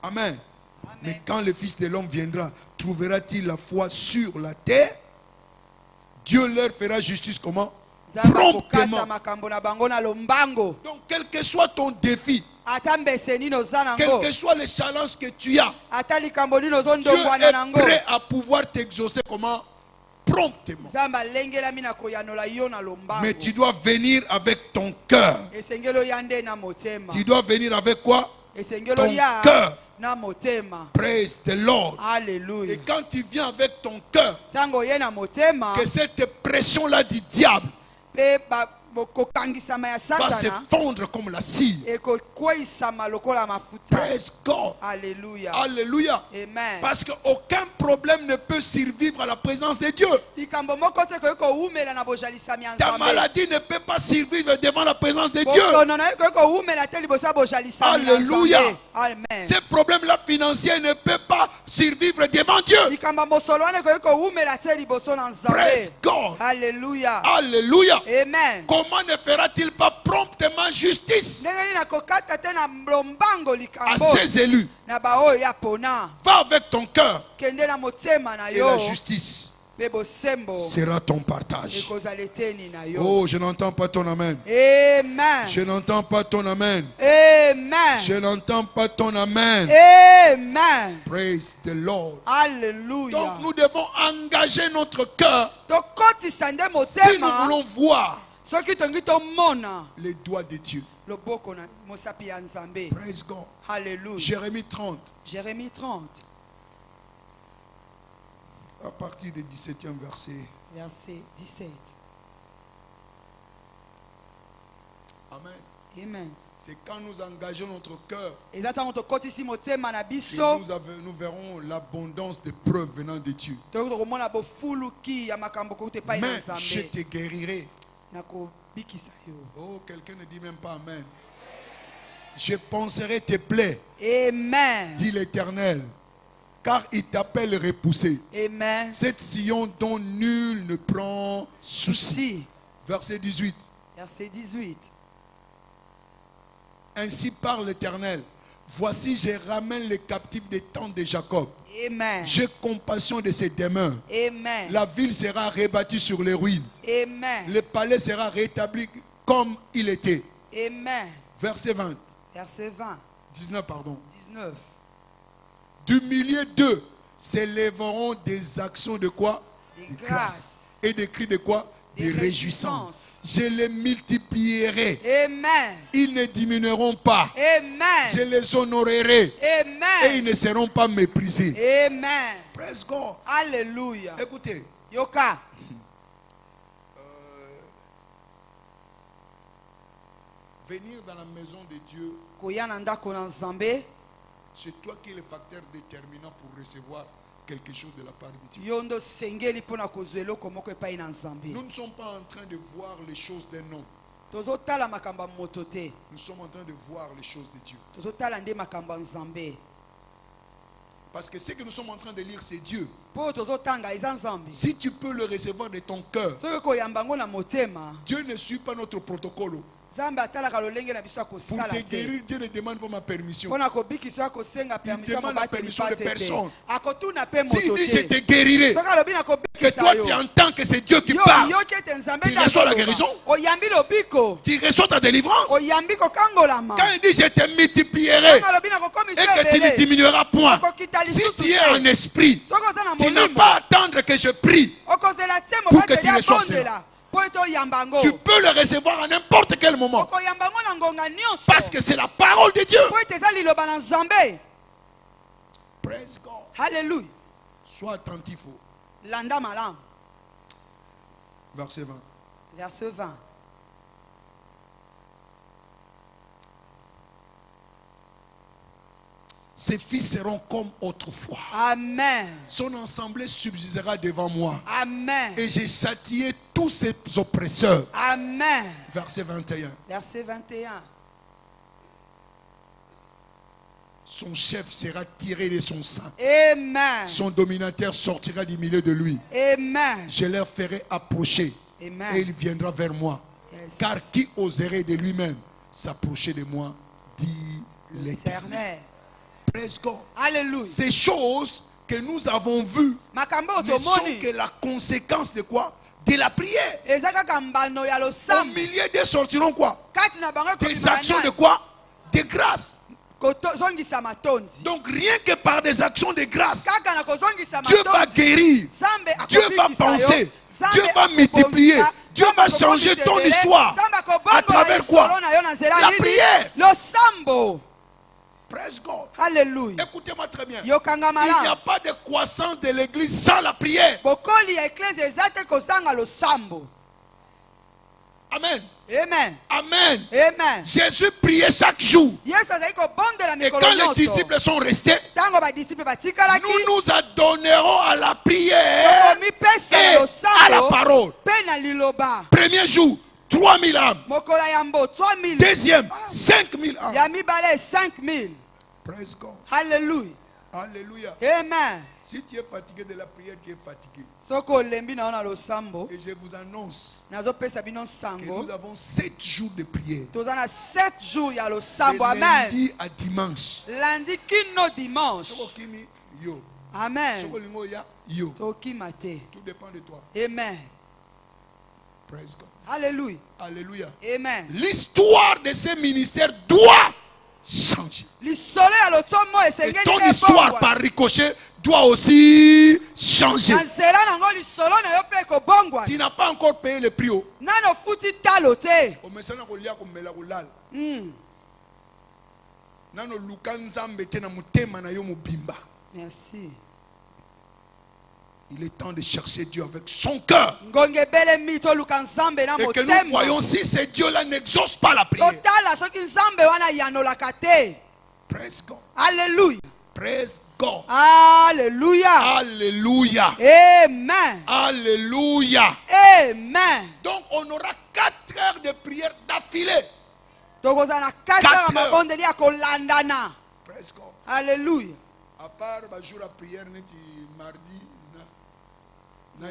Amen. Amen. Mais quand le Fils de l'homme viendra, trouvera-t-il la foi sur la terre? Dieu leur fera justice comment? Promptement. Donc quel que soit ton défi, quel que soit les challenges que tu as, Dieu est prêt à pouvoir t'exaucer comment? Promptement. Mais tu dois venir avec ton cœur. Tu dois venir avec quoi? Ton cœur. Praise the Lord. Alléluia. Et quand tu viens avec ton cœur, que cette pression-là du diable va se fondre comme la cire. Praise God. Alléluia. Alléluia. Amen. Parce qu'aucun problème ne peut survivre à la présence de Dieu. Ta maladie ne peut pas survivre devant la présence de Dieu. Alléluia. Amen. Ce problème-là financier ne peut pas survivre devant Dieu. Praise God. Alléluia. Alléluia. Amen. Comment ne fera-t-il pas promptement justice à ses élus? Va avec ton cœur et la justice sera ton partage. Oh, je n'entends pas ton amen. Amen. Je n'entends pas ton amen. Amen. Je n'entends pas ton amen. Amen. Praise the Lord. Alléluia. Donc nous devons engager notre cœur si nous voulons voir les doigts de Dieu. Praise God. Alléluia. Jérémie 30. Jérémie 30. À partir du 17e verset. Verset 17. Amen. Amen. C'est quand nous engageons notre cœur que nous verrons l'abondance des preuves venant de Dieu. Mais je te guérirai. Oh, quelqu'un ne dit même pas amen. Je penserai tes plaies. Amen. Dit l'Éternel. Car il t'appelle repoussé. Amen. Cette sillon dont nul ne prend souci. Verset 18. Verset 18. Ainsi parle l'Éternel. Voici, je ramène les captifs des tentes de Jacob. Amen. J'ai compassion de ses demeures. Amen. La ville sera rebâtie sur les ruines. Amen. Le palais sera rétabli comme il était. Amen. Verset 20. Verset 20. 19, pardon. 19. Du milieu d'eux s'élèveront des actions de quoi? De grâce. Et des cris de quoi? Des réjouissances. Je les multiplierai. Amen. Ils ne diminueront pas. Amen. Je les honorerai. Amen. Et ils ne seront pas méprisés. Amen. Praise God. Alléluia. Écoutez. Yoka. Venir dans la maison de Dieu, c'est toi qui es le facteur déterminant pour recevoir quelque chose de la part de Dieu. Nous ne sommes pas en train de voir les choses d'un homme. Nous sommes en train de voir les choses de Dieu. Parce que ce que nous sommes en train de lire, c'est Dieu. Si tu peux le recevoir de ton cœur, Dieu ne suit pas notre protocole. Pour te guérir, Dieu ne demande pas ma permission. Il demande la permission de personne. S'il dit je te guérirai, que toi tu entends que c'est Dieu qui parle, tu reçois la guérison, tu reçois ta délivrance. Quand il dit je te multiplierai et que tu ne diminueras point, si tu es en esprit, tu n'as pas à attendre que je prie pour que tu reçoives cela. Tu peux le recevoir à n'importe quel moment. Parce que c'est la parole de Dieu. Praise God. Alléluia. Sois attentif. Verset 20. Verset 20. Ses fils seront comme autrefois. Amen. Son assemblée subsistera devant moi. Amen. Et j'ai châtié tous ses oppresseurs. Amen. Verset 21. Verset 21. son chef sera tiré de son sein. Amen. Son dominateur sortira du milieu de lui. Amen. Je leur ferai approcher. Amen. Et il viendra vers moi. Yes. Car qui oserait de lui-même s'approcher de moi, dit l'Éternel. Praise God. Alléluia. Ces choses que nous avons vues ne sont que la conséquence de quoi? De la prière. Au milieu d'eux sortiront quoi? Des actions de quoi? De grâce. Donc rien que par des actions de grâce, Dieu va guérir, Dieu va penser, Dieu va multiplier, Dieu va changer ton histoire. À travers quoi? La prière. Praise God. Alléluia. Écoutez-moi très bien. Il n'y a pas de croissance de l'église sans la prière. Amen. Amen. Amen. Amen. Jésus priait chaque jour. Et quand les disciples sont restés, nous nous adonnerons à la prière et à la parole. Premier jour, 3000 âmes. Deuxième, 5000 âmes. Praise God. Alléluia. Alléluia. Amen. Si tu es fatigué de la prière, tu es fatigué. Et je vous annonce que nous avons 7 jours de prière. De lundi à dimanche. Lundi kino dimanche. Amen. Tout dépend de toi. Amen. Praise God. Alléluia. Alléluia. Amen. L'histoire de ces ministères doit changer. Et ton histoire par ricochet doit aussi changer. Tu n'as pas encore payé le prix. Merci. Il est temps de chercher Dieu avec son cœur. Et que nous voyons si ce Dieu-là n'exauce pas la prière. Praise God. Alléluia. Praise God. Alléluia. Alléluia. Amen. Alléluia. Amen. Donc on aura 4 heures de prière d'affilée. 4 heures. Praise God. Alléluia. À part le jour à prière, mardi,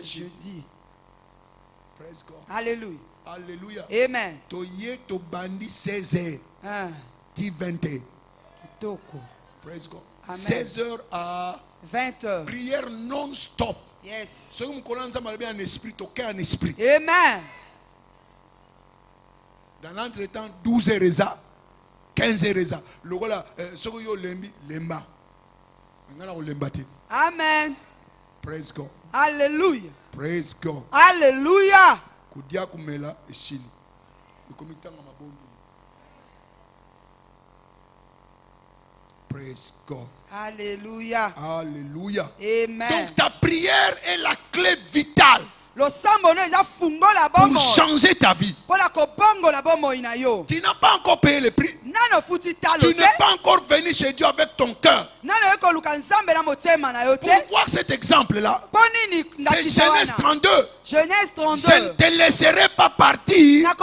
jeudi. Praise God. Alléluia. Alléluia. Amen. Toye to bandi 16 heures. 20 heures. Praise God. 16 heures à 20 heures. Prière non-stop. Yes. Ce que nous connaissons en esprit, toquer en esprit. Amen. Dans l'entretemps, 12 heures, 15 heures. Le voilà, ce que yo lembi, lemba. Amen. Praise God. Alléluia. Praise God. Alléluia. Kudia kumela esini. Ukomitanga mabondo. Praise God. Alléluia. Alléluia. Amen. Donc ta prière est la clé vitale pour changer ta vie. Tu n'as pas encore payé le prix. Tu n'es pas encore venu chez Dieu avec ton cœur. Pour voir cet exemple-là, c'est Genèse 32. Je ne te laisserai pas partir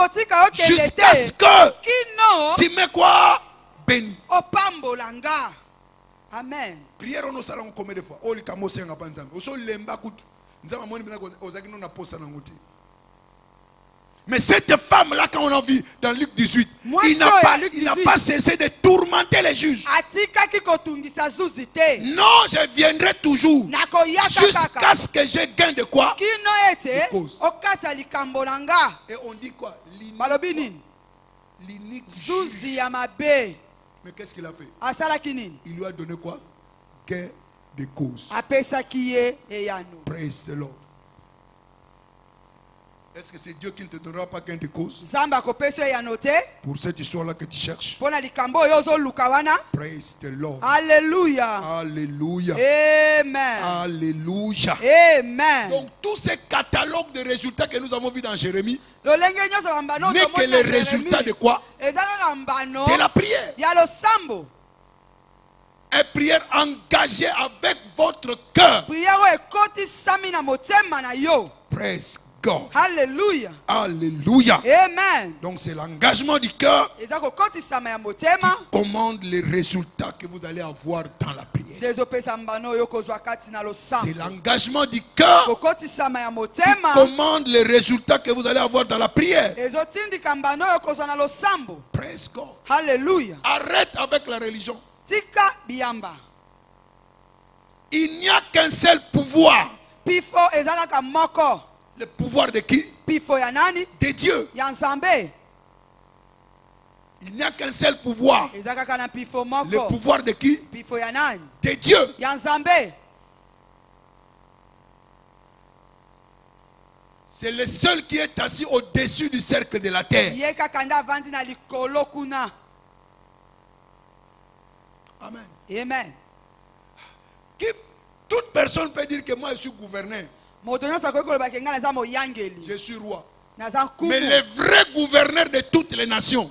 jusqu'à ce que tu me quoi béni. Amen. Prière on a combien de fois? Mais cette femme-là, quand on a vu dans Luc 18, il n'a pas cessé de tourmenter les juges. Non, je viendrai toujours jusqu'à ce que je gagne de quoi? De cause. Et on dit quoi? L'inique juge. Mais qu'est-ce qu'il a fait? Il lui a donné quoi? Gain de cause. Praise the Lord. Est-ce que c'est Dieu qui ne te donnera pas gain de cause? Pour cette histoire-là que tu cherches. Praise the Lord. Alléluia. Alléluia. Amen. Alléluia. Amen. Donc tous ces catalogues de résultats que nous avons vus dans Jérémie n'est que le résultat de quoi? De la prière. Une prière engagée avec votre cœur. Praise God. Hallelujah. Alléluia. Amen. Donc c'est l'engagement du cœur qui qui commande les résultats que vous allez avoir dans la prière. C'est l'engagement du cœur qui commande les résultats que vous allez avoir dans la prière. Praise God. Hallelujah. Arrête avec la religion. Tika biamba. Il n'y a qu'un seul pouvoir. Pifo ezalaka moko. Le pouvoir de qui? Pifo ya nani? De Dieu. Ya Nzambe. Il n'y a qu'un seul pouvoir. Ezalaka na pifo moko. Le pouvoir de qui? Pifo ya nani? De Dieu. Ya Nzambe. C'est le seul qui est assis au-dessus du cercle de la terre. Yeka kanda vandi na likolo kuna. Amen. Amen. Toute personne peut dire que moi je suis gouverneur. Je suis roi. Mais le vrai gouverneur de toutes les nations,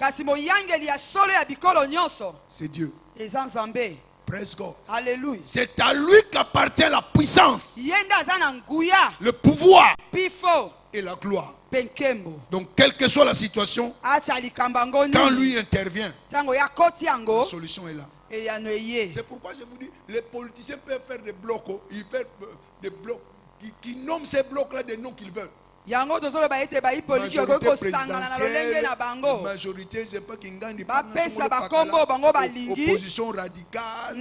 c'est Dieu. Praise God. Alléluia. C'est à lui qu'appartient la puissance, le pouvoir et la gloire. Donc quelle que soit la situation, quand lui intervient, la solution est là. C'est pourquoi je vous dis, les politiciens peuvent faire des blocs, ils peuvent des blocs qui nomment ces blocs-là des noms qu'ils veulent. Majorité, je sais pas qui gagne, opposition radicale,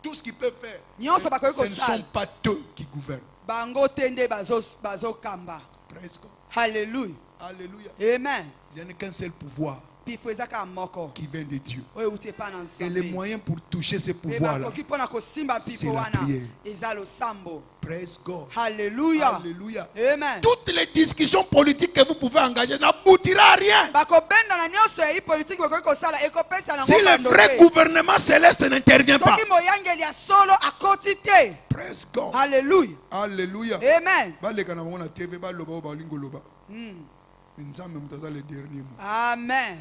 tout ce qu'ils peuvent faire, ce ne sont pas eux qui gouvernent. Alléluia. Alléluia. Amen. Il n'y a qu'un seul pouvoir qui vient de Dieu. Et les moyens pour toucher ce pouvoir-là, c'est la prière. Praise God. Alléluia. Alléluia. Amen. Toutes les discussions politiques que vous pouvez engager n'aboutira à rien. Si le vrai gouvernement céleste n'intervient pas. Praise God. Alléluia. Alléluia. Amen. Amen.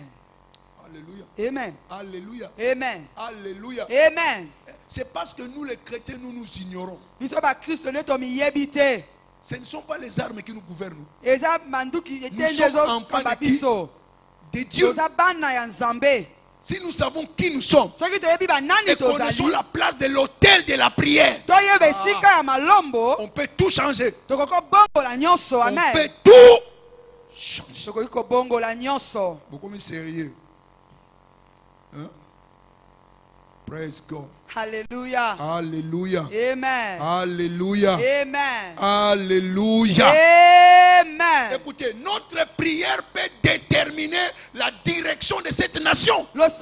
Alléluia. Amen. Alléluia. Amen. Alléluia. Amen. C'est parce que nous les chrétiens, nous nous ignorons. Ce ne sont pas les armes qui nous gouvernent. Nous sommes enfants de qui? De Dieu. Si nous savons qui nous sommes et connaissons la place de l'autel de la prière, on peut tout changer. On peut tout changer. Beaucoup plus sérieux. Hein? Praise God. Alléluia. Alléluia. Amen. Alléluia. Amen. Alléluia. Amen. Écoutez, notre prière peut déterminer la direction de cette nation. Notre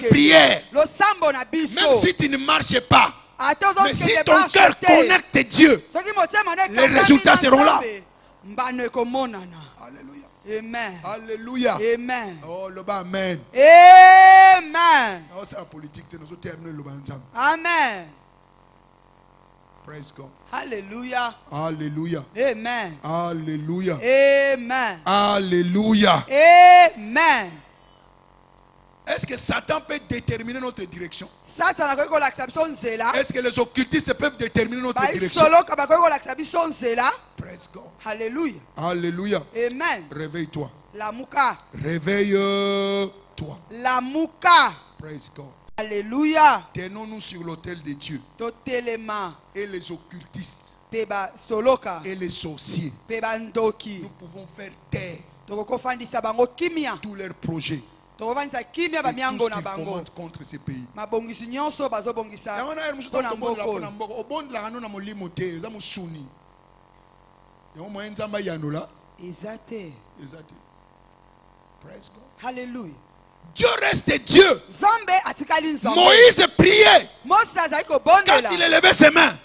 prière, même si tu ne marches pas, mais si ton cœur connecte Dieu, les résultats seront là. Alléluia. Amen. Alléluia. Amen. Oh, le bas, amen. Amen. Oh, c'est la politique de nous terminer le bas ensemble. Amen. Praise God. Alléluia. Alléluia. Amen. Alléluia. Amen. Alléluia. Amen. Est-ce que Satan peut déterminer notre direction? Est-ce que les occultistes peuvent déterminer notre direction? Praise God. Alléluia. Alléluia. Amen. Réveille-toi. La mouka. Réveille-toi. La mouka. Praise God. Alléluia. Tenons-nous sur l'autel de Dieu. Et les occultistes. Et les sorciers. Nous pouvons faire taire tous leurs projets. Et tout ce qu'ils fomentent contre ces pays. Alléluia. Dieu reste Dieu. Moïse priait. Quand il élevait ses mains,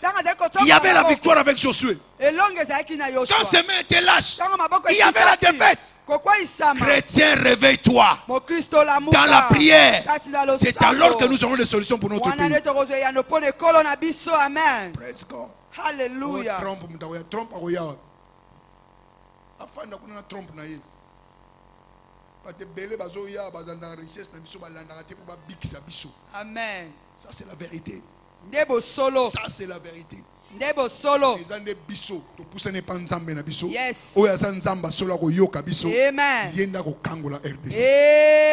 il y avait la victoire avec Josué. Quand ses mains étaient lâches, il y avait la défaite. Chrétien, réveille-toi. Dans la prière, c'est alors que nous aurons des solutions pour notre pays. Praise God. Alléluia. Amen. Ça c'est la vérité. Ça c'est la vérité. Ndebo solo. Ezande biso to pousse ne pas nzambe na biso. Yes. Oya za nzamba solo ko yoka biso. Amen. Yenda ko kangola RDC.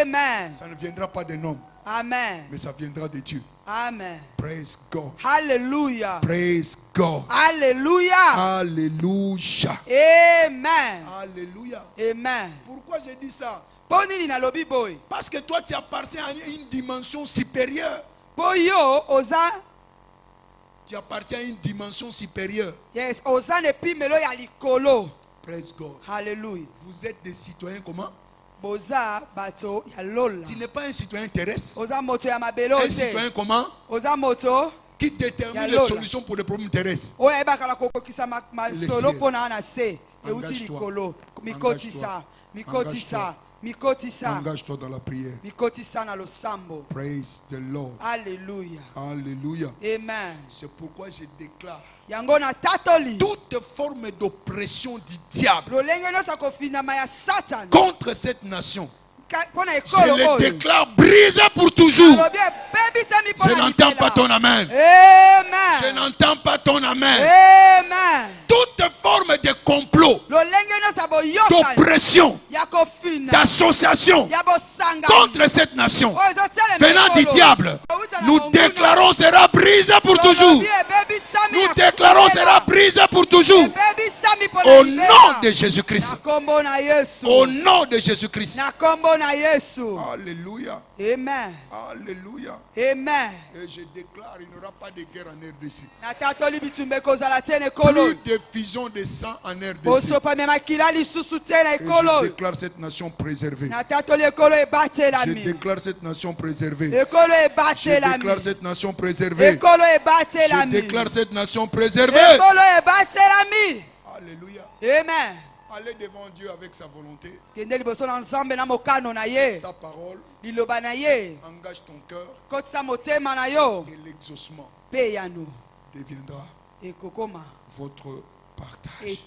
Amen. Ça ne viendra pas des hommes. Amen. Mais ça viendra de Dieu. Amen. Praise God. Hallelujah. Praise God. Alléluia. Alléluia. Amen. Alléluia. Amen. Pourquoi j'ai dit ça? Parce que toi tu appartiens à une dimension supérieure. Tu appartiens à une dimension supérieure. Yes, Ozan epi melo ya likolo. Praise God. Hallelujah. Vous êtes des citoyens comment? Boza bato ya lola. Tu n'es pas un citoyen terrestre. Oza moto ya mabelo. Un citoyen comment? Oza moto qui détermine les solutions pour les problèmes terrestres. Oya ebaka la kokokisa ma solo pona na se. Euti likolo. Mikotisa. Mikotisa. Mikotisa. Engage-toi dans la prière. Mikotisa na lo sambo. Praise the Lord. Alléluia. Alléluia. Amen. C'est pourquoi je déclare yango na tatoli toute forme d'oppression du diable lolenge no sakofina maya Satan contre cette nation. Je le déclare brisé pour toujours. Je n'entends pas ton amen. Amen. Je n'entends pas ton amen. Amen. Toute forme de complot, d'oppression, d'association contre cette nation venant du diable, nous déclarons sera brisé pour toujours. Nous déclarons sera brisé pour toujours. Au nom de Jésus-Christ. Au nom de Jésus-Christ. Alléluia. Amen. Alléluia. Amen. Et je déclare il n'y aura pas de guerre en RDC. Plus de fusion de sang en RDC. Je déclare cette nation préservée. Je déclare cette nation préservée. Je déclare cette nation préservée. Je déclare cette nation préservée. Alléluia. Amen. Allez devant Dieu avec sa volonté. Sa parole. Engage ton cœur. Et l'exaucement deviendra votre partage.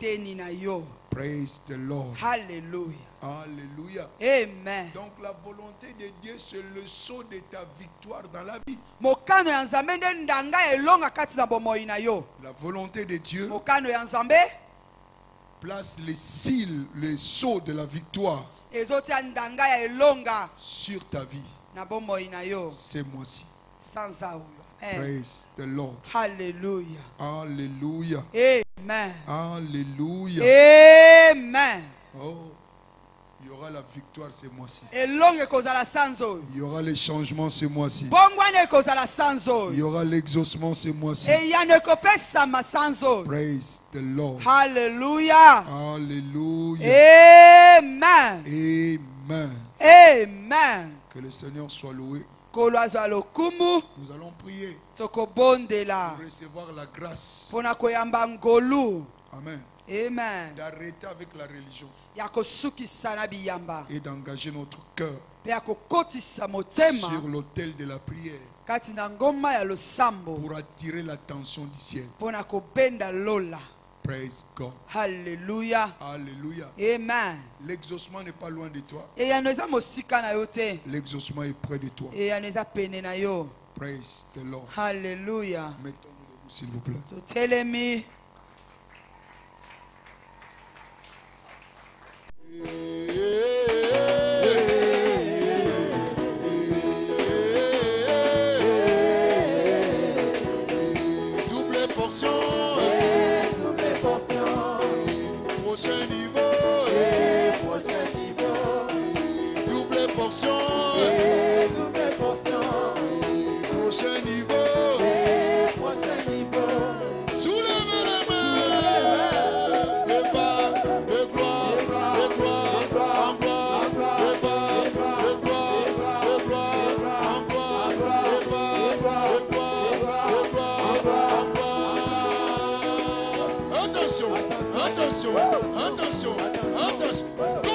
Praise the Lord. Hallelujah. Alléluia. Amen. Donc la volonté de Dieu, c'est le saut de ta victoire dans la vie. La volonté de Dieu place les cils, les sauts de la victoire sur ta vie ces mois-ci. Praise the Lord. Hallelujah. Alléluia. Amen. Alléluia. Amen. Oh, il y aura la victoire ce mois-ci. Il y aura les changements ce mois-ci. Il y aura l'exaucement ce mois-ci. Praise the Lord. Hallelujah. Alléluia. Amen. Amen. Amen. Que le Seigneur soit loué. Nous allons prier pour recevoir la grâce. Amen. Amen. D'arrêter avec la religion et d'engager notre cœur sur l'autel de la prière pour attirer l'attention du ciel. Praise God. Hallelujah. Alléluia. Amen. L'exaucement n'est pas loin de toi. L'exaucement est près de toi. Praise the Lord. Hallelujah. Mettons-nous debout, s'il vous plaît. Double portion. Prochain niveau. Double portion. Prochain niveau. Soulevez les mains. De bas, de gloire, de gloire, en gloire, de bas, de gloire, de gloire, en gloire, de bas, de gloire, de gloire, en gloire. Attention, attention, attention, attention.